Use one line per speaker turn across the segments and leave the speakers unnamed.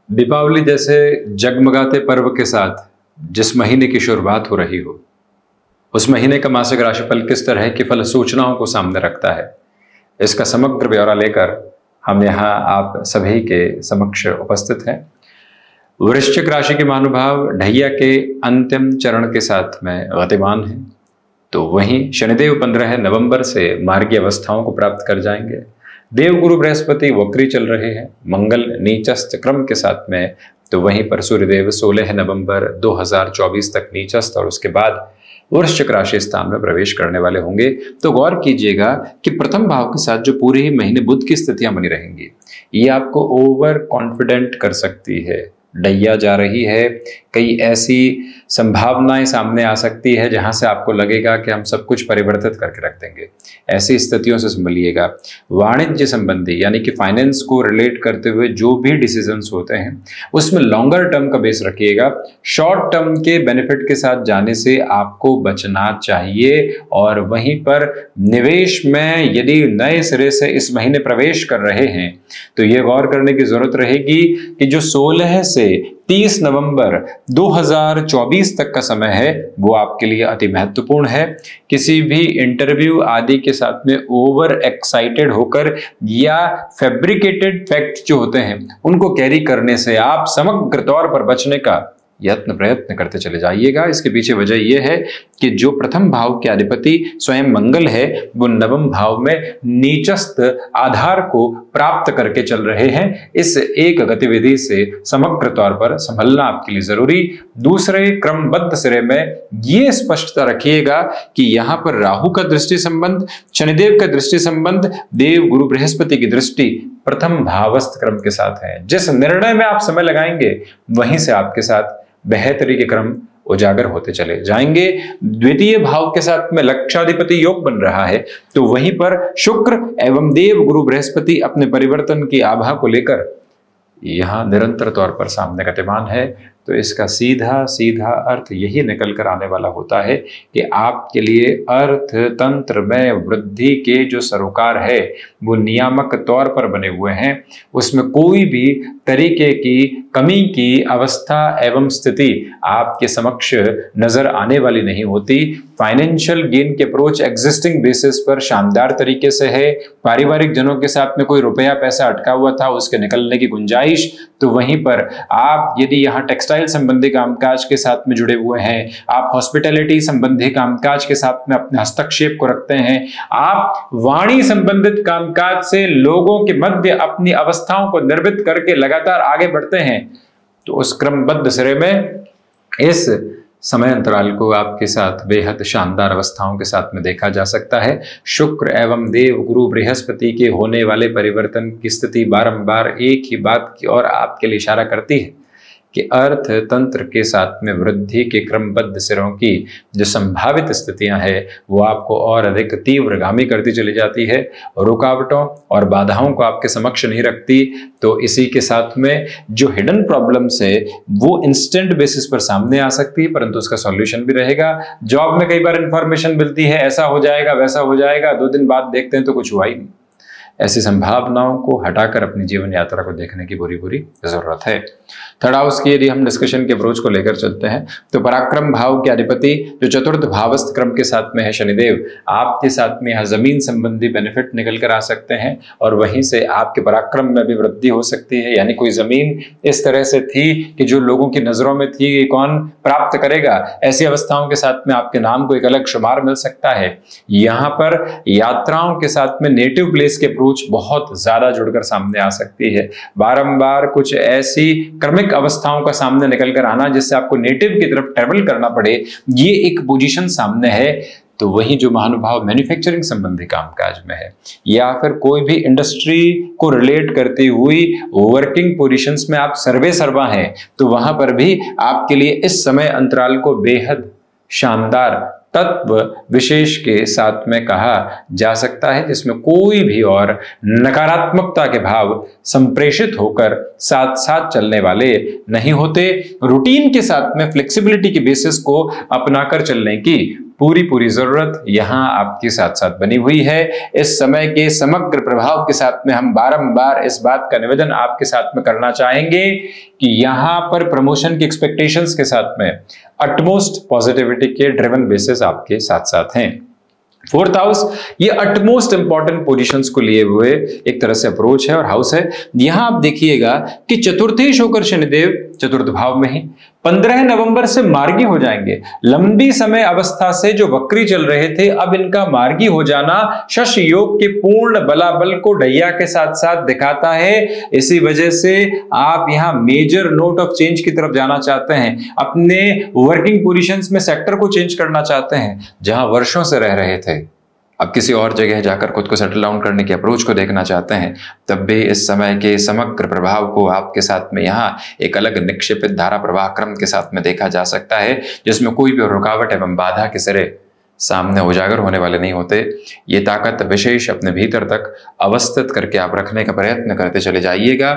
दीपावली जैसे जगमगाते पर्व के साथ जिस महीने की शुरुआत हो रही हो, उस महीने का मासिक राशिफल किस तरह की फल सूचनाओं को सामने रखता है, इसका समग्र ब्यौरा लेकर हम यहाँ आप सभी के समक्ष उपस्थित हैं। वृश्चिक राशि के महानुभाव ढैया के अंतिम चरण के साथ में गतिमान हैं, तो वहीं शनिदेव 15 नवंबर से मार्गीय अवस्थाओं को प्राप्त कर जाएंगे। देवगुरु बृहस्पति वक्री चल रहे हैं, मंगल नीचस्थ क्रम के साथ में, तो वहीं पर सूर्यदेव 16 नवंबर 2024 तक नीचस्थ और उसके बाद वृश्चिक राशि स्थान में प्रवेश करने वाले होंगे। तो गौर कीजिएगा कि प्रथम भाव के साथ जो पूरे ही महीने बुध की स्थितियां बनी रहेंगी, ये आपको ओवर कॉन्फिडेंट कर सकती है। डैया जा रही है, कई ऐसी संभावनाएं सामने आ सकती है जहां से आपको लगेगा कि हम सब कुछ परिवर्तित करके रख देंगे। ऐसी स्थितियों से संभलिएगा। वाणिज्य संबंधी यानी कि फाइनेंस को रिलेट करते हुए जो भी डिसीजंस होते हैं उसमें लॉन्गर टर्म का बेस रखिएगा। शॉर्ट टर्म के बेनिफिट के साथ जाने से आपको बचना चाहिए। और वहीं पर निवेश में यदि नए सिरे से इस महीने प्रवेश कर रहे हैं तो यह गौर करने की जरूरत रहेगी कि जो 16 से 30 नवंबर 2024 तक का समय है वो आपके लिए अति महत्वपूर्ण है। किसी भी इंटरव्यू आदि के साथ में ओवर एक्साइटेड होकर या फैब्रिकेटेड फैक्ट जो होते हैं उनको कैरी करने से आप समग्र तौर पर बचने का प्रयत्न करते चले जाइएगा। इसके पीछे वजह यह है कि जो प्रथम भाव के अधिपति स्वयं मंगल है वो नवम भाव में नीचस्थ आधार को प्राप्त करके चल रहे हैं। इस एक गतिविधि से समग्र तौर पर संभलना आपके लिए जरूरी। दूसरे क्रमबद्ध सिरे में ये स्पष्टता रखिएगा कि यहां पर राहु का दृष्टि संबंध, शनिदेव का दृष्टि संबंध, देव गुरु बृहस्पति की दृष्टि प्रथम भावस्थ क्रम के साथ है। जिस निर्णय में आप समय लगाएंगे वहीं से आपके साथ बेहतरी के क्रम उजागर होते चले जाएंगे। द्वितीय भाव के साथ में लक्षाधिपति योग बन रहा है, तो वहीं पर शुक्र एवं देव गुरु बृहस्पति अपने परिवर्तन की आभा को लेकर यहां निरंतर तौर पर सामने गतिमान है। तो इसका सीधा सीधा अर्थ यही निकल कर आने वाला होता है कि आपके लिए अर्थ तंत्र में वृद्धि के जो सरोकार है वो नियामक तौर पर बने हुए हैं। उसमें कोई भी तरीके की कमी की अवस्था एवं स्थिति आपके समक्ष नजर आने वाली नहीं होती। फाइनेंशियल गेन की अप्रोच एग्जिस्टिंग बेसिस पर शानदार तरीके से है। पारिवारिक जनों के साथ में कोई रुपया पैसा अटका हुआ था उसके निकलने की गुंजाइश, तो वहीं पर आप यदि यहाँ टेक्सटाइल संबंधी कामकाज के साथ में जुड़े हुए हैं, आप हॉस्पिटैलिटी संबंधी कामकाज के साथ में अपने हस्तक्षेप को रखते हैं, आप वाणी संबंधित कामकाज से लोगों के मध्य अपनी अवस्थाओं को निर्मित करके लगातार आगे बढ़ते हैं, तो उस क्रमबद्ध सिरे में इस समय अंतराल को आपके साथ बेहद शानदार अवस्थाओं के साथ में देखा जा सकता है। शुक्र एवं देव गुरु बृहस्पति के होने वाले परिवर्तन की स्थिति बारंबार एक ही बात की ओर आपके लिए इशारा करती है कि अर्थ तंत्र के साथ में वृद्धि के क्रमबद्ध सिरों की जो संभावित स्थितियां हैं वो आपको और अधिक तीव्रगामी करती चली जाती है, रुकावटों और बाधाओं को आपके समक्ष नहीं रखती। तो इसी के साथ में जो हिडन प्रॉब्लम्स है वो इंस्टेंट बेसिस पर सामने आ सकती है, परंतु उसका सॉल्यूशन भी रहेगा। जॉब में कई बार इंफॉर्मेशन मिलती है ऐसा हो जाएगा वैसा हो जाएगा, 2 दिन बाद देखते हैं तो कुछ हुआ ही नहीं। ऐसी संभावनाओं को हटाकर अपनी जीवन यात्रा को देखने की पूरी जरूरत है। थर्ड हाउस की यदि हम डिस्कशन के अप्रोच को लेकर चलते हैं तो पराक्रम भाव के अधिपति जो चतुर्थ भावस्थ क्रम के साथ में है शनिदेव, आपके साथ में यहाँ जमीन संबंधी बेनिफिट निकल कर आ सकते हैं और वहीं से आपके पराक्रम में भी वृद्धि हो सकती है। यानी कोई जमीन इस तरह से थी कि जो लोगों की नजरों में थी कि कौन प्राप्त करेगा, ऐसी अवस्थाओं के साथ में आपके नाम को एक अलग शुमार मिल सकता है। यहाँ पर यात्राओं के साथ में नेटिव प्लेस के बहुत ज्यादा जुड़कर सामने आ सकती है। बारंबार कुछ ऐसी क्रमिक अवस्थाओं का सामने निकल कर आना जिससे आपको नेटिव की तरफ ट्रेवल करना पड़े, ये एक पोजीशन सामने है। तो वही जो महानुभाव मैन्युफैक्चरिंग संबंधी कामकाज में है या फिर कोई भी इंडस्ट्री को रिलेट करती हुई वर्किंग पोजीशंस में आप सर्वे सर्वा हैं, तो वहां पर भी आपके लिए इस समय अंतराल को बेहद शानदार तत्व विशेष के साथ में कहा जा सकता है, जिसमें कोई भी और नकारात्मकता के भाव संप्रेषित होकर साथ साथ चलने वाले नहीं होते। रूटीन के साथ में फ्लेक्सिबिलिटी के बेसिस को अपनाकर चलने की पूरी पूरी जरूरत यहां आपके साथ साथ बनी हुई है। इस समय के समग्र प्रभाव के साथ में हम बारंबार इस बात का निवेदन आपके साथ में करना चाहेंगे कि यहां पर प्रमोशन की एक्सपेक्टेशंस के साथ में अटमोस्ट पॉजिटिविटी के ड्रिवन बेसिस आपके साथ साथ हैं। फोर्थ हाउस ये अटमोस्ट इंपॉर्टेंट पोजीशंस को लिए हुए एक तरह से अप्रोच है और हाउस है। यहां आप देखिएगा कि चतुर्थेश होकर शनिदेव चतुर्थ भाव में ही 15 नवंबर से मार्गी हो जाएंगे। लंबी समय अवस्था से जो वक्री चल रहे थे, अब इनका मार्गी हो जाना शश योग के पूर्ण बलाबल को डैया के साथ साथ दिखाता है। इसी वजह से आप यहां मेजर नोट ऑफ चेंज की तरफ जाना चाहते हैं, अपने वर्किंग पोजीशंस में सेक्टर को चेंज करना चाहते हैं। जहां वर्षों से रह रहे थे, अब किसी और जगह जाकर खुद को सेटल डाउन करने की अप्रोच को देखना चाहते हैं, तब भी इस समय के समग्र प्रभाव को आपके साथ में यहाँ एक अलग निक्षेपित धारा प्रवाह क्रम के साथ में देखा जा सकता है, जिसमें कोई भी रुकावट एवं बाधा के सिरे सामने उजागर होने वाले नहीं होते। ये ताकत विशेष अपने भीतर तक अवस्थित करके आप रखने का प्रयत्न करते चले जाइएगा।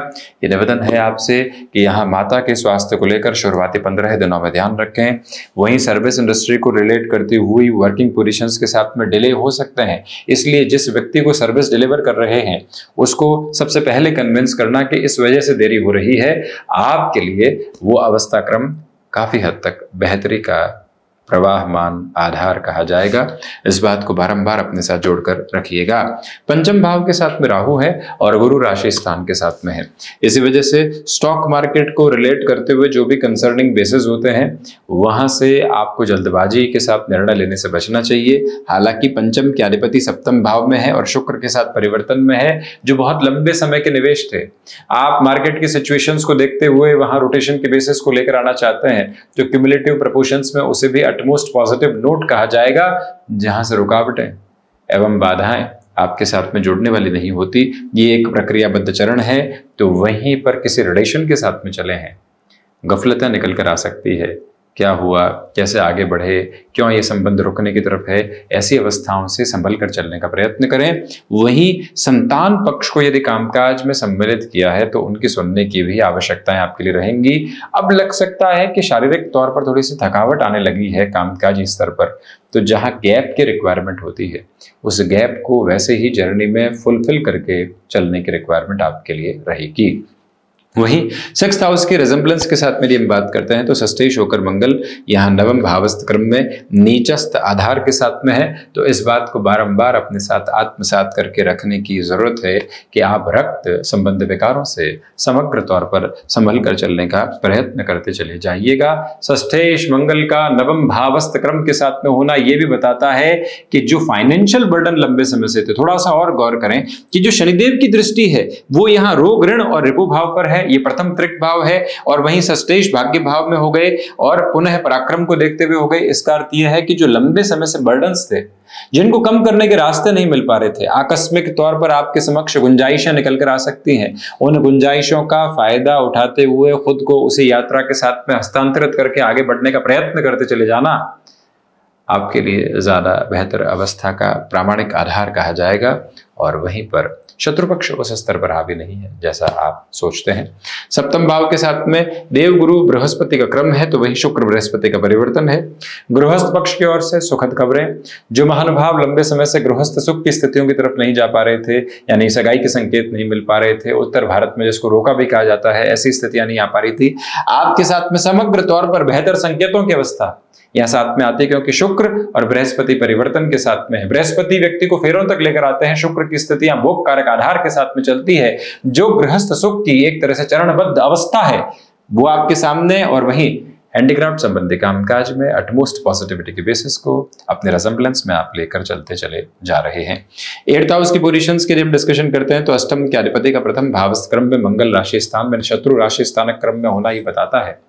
ये निवेदन है आपसे कि यहाँ माता के स्वास्थ्य को लेकर शुरुआती 15 दिनों में ध्यान रखें। वहीं सर्विस इंडस्ट्री को रिलेट करती हुई वर्किंग पोजीशंस के साथ में डिले हो सकते हैं, इसलिए जिस व्यक्ति को सर्विस डिलीवर कर रहे हैं उसको सबसे पहले कन्विंस करना कि इस वजह से देरी हो रही है। आपके लिए वो अवस्था क्रम काफी हद तक बेहतरी का प्रवाहमान आधार कहा जाएगा। इस बात को बारंबार अपने साथ जोड़कर रखिएगा। पंचम भाव के साथ में राहु है और गुरु राशि स्थान के साथ में है। इसी वजह से स्टॉक मार्केट को रिलेट करते हुए जो भी कंसर्निंग बेसिस होते हैं, वहां से आपको जल्दबाजी के साथ निर्णय लेने से बचना चाहिए। हालांकि पंचम के अधिपति सप्तम भाव में है और शुक्र के साथ परिवर्तन में है, जो बहुत लंबे समय के निवेश थे। आप मार्केट की सिचुएशंस को देखते हुए वहां रोटेशन के बेसिस को लेकर आना चाहते हैं, जो क्यूमुलेटिव प्रपोर्शंस में उसे भी मोस्ट पॉजिटिव नोट कहा जाएगा, जहां से रुकावटें एवं बाधाएं आपके साथ में जुड़ने वाली नहीं होती। ये एक प्रक्रियाबद्ध चरण है, तो वहीं पर किसी रिलेशन के साथ में चले हैं, गफलतें निकल कर आ सकती है। क्या हुआ, कैसे आगे बढ़े, क्यों ये संबंध रुकने की तरफ है, ऐसी अवस्थाओं से संभल कर चलने का प्रयत्न करें। वहीं संतान पक्ष को यदि कामकाज में सम्मिलित किया है तो उनकी सुनने की भी आवश्यकताएं आपके लिए रहेंगी। अब लग सकता है कि शारीरिक तौर पर थोड़ी सी थकावट आने लगी है कामकाजी स्तर पर, तो जहां गैप की रिक्वायरमेंट होती है उस गैप को वैसे ही जर्नी में फुलफिल करके चलने की रिक्वायरमेंट आपके लिए रहेगी। वहीं सिक्स्थ हाउस के रिजेम्बलेंस के साथ में हम बात करते हैं तो षष्ठेश होकर मंगल यहाँ नवम भावस्थ क्रम में नीचस्थ आधार के साथ में है। तो इस बात को बारंबार अपने साथ आत्मसात करके रखने की जरूरत है कि आप रक्त संबंधी विकारों से समग्र तौर पर संभल कर चलने का प्रयत्न करते चले जाइएगा। षष्ठेश मंगल का नवम भावस्थ क्रम के साथ में होना यह भी बताता है कि जो फाइनेंशियल बर्डन लंबे समय से थे, थोड़ा सा और गौर करें कि जो शनिदेव की दृष्टि है वो यहाँ रोग ऋण और रिपु भाव पर है। ये प्रथम त्रिक भाव है और वहीं षष्ठेश भाग्य भाव में हो गए और पुनः पराक्रम को देखते हुए हो गए। इसका अर्थ यह है कि जो लंबे समय से बर्डन्स थे, जिनको कम करने के रास्ते नहीं मिल पा रहे थे, आकस्मिक तौर पर आपके समक्ष गुंजाइशें निकल कर आ सकती हैं। उन गुंजाइशों का फायदा उठाते हुए खुद को उसी यात्रा के साथ में हस्तांतरित करके आगे बढ़ने का प्रयत्न करते चले जाना आपके लिए ज्यादा बेहतर अवस्था का प्रामाणिक आधार कहा जाएगा। और वहीं पर शत्रु पक्ष उस स्तर पर हावी नहीं है जैसा आप सोचते हैं। सप्तम भाव के साथ में देव गुरु बृहस्पति का क्रम है, तो वही शुक्र बृहस्पति का परिवर्तन है। गृहस्थ पक्ष की ओर से सुखद खबरें। जो महानुभाव लंबे समय से गृहस्थ सुख की स्थितियों की तरफ नहीं जा पा रहे थे, यानी सगाई के संकेत नहीं मिल पा रहे थे, उत्तर भारत में जिसको रोका भी कहा जाता है, ऐसी स्थितियां नहीं आ पा रही थी, आपके साथ में समग्र तौर पर बेहतर संकेतों की अवस्था यहां साथ में आती है, क्योंकि शुक्र और बृहस्पति परिवर्तन के साथ में है। बृहस्पति व्यक्ति को फेरों तक लेकर आते हैं, शुक्र की स्थितियां भोग कारक आधार के साथ में चलती है। जो गृहस्थ सुख की एक तरह से चरणबद्ध अवस्था है वो आपके सामने, और वहीं हैंडीक्राफ्ट संबंधी कामकाज में अटमोस्ट पॉजिटिविटी के बेसिस को अपने रिजेम्बलेंस में आप लेकर चलते चले जा रहे हैं। 8th हाउस की पोजीशंस की जब डिस्कशन करते हैं तो अष्टम के अधिपति का प्रथम भावस्थ क्रम में मंगल राशि स्थान में शत्रु राशि स्थानक क्रम में होना ही बताता है।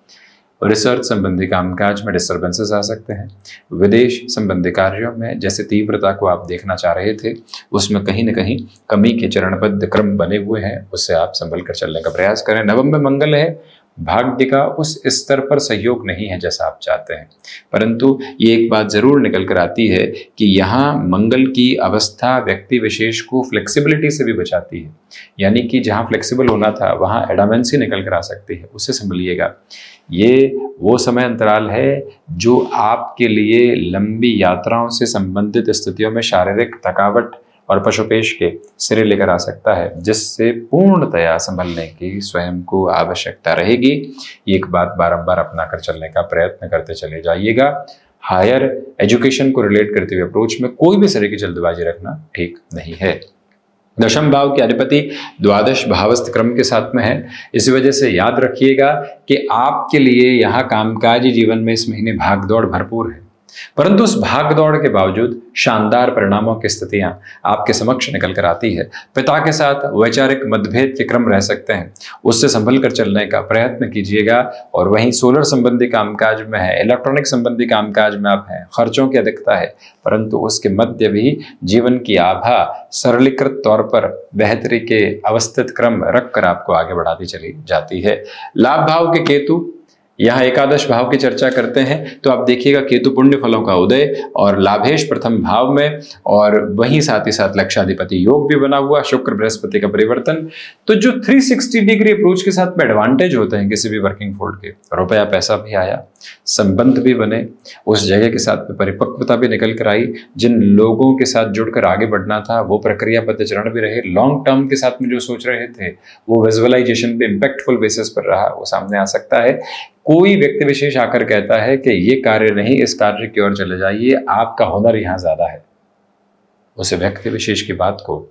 रिसर्च संबंधी कामकाज में डिस्टर्बेंसेस आ सकते हैं। विदेश संबंधी कार्यों में जैसे तीव्रता को आप देखना चाह रहे थे, उसमें कहीं न कहीं कमी के चरणबद्ध क्रम बने हुए हैं, उससे आप संभल कर चलने का प्रयास करें। नवम में मंगल है भाग्य का उस स्तर पर सहयोग नहीं है जैसा आप चाहते हैं। परंतु ये एक बात जरूर निकल कर आती है कि यहाँ मंगल की अवस्था व्यक्ति विशेष को फ्लेक्सिबिलिटी से भी बचाती है, यानी कि जहाँ फ्लेक्सिबल होना था वहाँ एडामेंसी निकल कर आ सकती है, उससे संभलिएगा। ये वो समय अंतराल है जो आपके लिए लंबी यात्राओं से संबंधित स्थितियों में शारीरिक थकावट और पशुपेश के सिरे लेकर आ सकता है, जिससे पूर्णतया संभलने की स्वयं को आवश्यकता रहेगी। एक बात बारंबार अपनाकर चलने का प्रयत्न करते चले जाइएगा। हायर एजुकेशन को रिलेट करते हुए अप्रोच में कोई भी तरह की जल्दबाजी रखना ठीक नहीं है। दशम भाव के अधिपति द्वादश भावस्थ क्रम के साथ में है, इस वजह से याद रखिएगा कि आपके लिए यहाँ कामकाजी जीवन में इस महीने भागदौड़ भरपूर है, परंतु उस भागदौड़ के बावजूद शानदार परिणामों की स्थितियां आपके समक्ष निकल कर आती है। पिता के साथ वैचारिक मतभेद के क्रम रह सकते हैं, उससे संभल कर चलने का प्रयत्न कीजिएगा। और वहीं सोलर संबंधी कामकाज में है, इलेक्ट्रॉनिक संबंधी कामकाज में आप हैं, खर्चों की अधिकता है, परंतु उसके मध्य भी जीवन की आभा सरलीकृत तौर पर बेहतरी के अवस्थित क्रम रखकर आपको आगे बढ़ाती चली जाती है। लाभ भाव के केतु, यहाँ एकादश भाव की चर्चा करते हैं तो आप देखिएगा केतु पुण्य फलों का उदय और लाभेश प्रथम भाव में, और वहीं साथ ही साथ लक्षाधिपति योग भी बना हुआ, शुक्र बृहस्पति का परिवर्तन। तो जो 360 डिग्री अप्रोच के साथ में एडवांटेज होते हैं किसी भी वर्किंग फोल्ड के, रुपया पैसा भी आया, संबंध भी बने, उस जगह के साथ में परिपक्वता भी निकल कर आई, जिन लोगों के साथ जुड़कर आगे बढ़ना था वो प्रक्रिया पद चरण भी रहे, लॉन्ग टर्म के साथ में जो सोच रहे थे वो विजुअलाइजेशन पे इम्पैक्टफुल बेसिस पर रहा, वो सामने आ सकता है। कोई व्यक्ति विशेष आकर कहता है कि ये कार्य नहीं, इस कार्य की ओर चले जाइए, आपका हुनर यहाँ ज्यादा है, उस व्यक्ति विशेष की बात को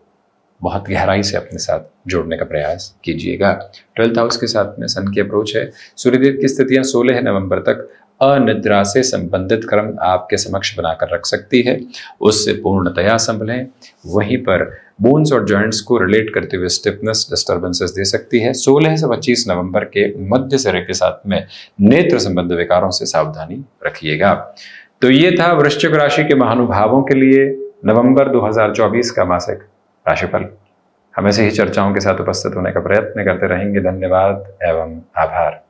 बहुत गहराई से अपने साथ जोड़ने का प्रयास कीजिएगा। 12th हाउस के साथ में सन की अप्रोच है। सूर्यदेव की स्थितियां 16 नवंबर तक अनिद्रा से संबंधित क्रम आपके समक्ष बनाकर रख सकती है, उससे पूर्णतया संभलें। वहीं पर बोन्स और जॉइंट्स को रिलेट करते हुए स्टिफनेस डिस्टर्बेंसेस दे सकती है। 16 से 25 नवंबर के मध्य सिरे के साथ में नेत्र संबंध विकारों से सावधानी रखिएगा। तो ये था वृश्चिक राशि के महानुभावों के लिए नवंबर 2024 का मासिक राशिफल। हम ऐसे ही चर्चाओं के साथ उपस्थित होने का प्रयत्न करते रहेंगे। धन्यवाद एवं आभार।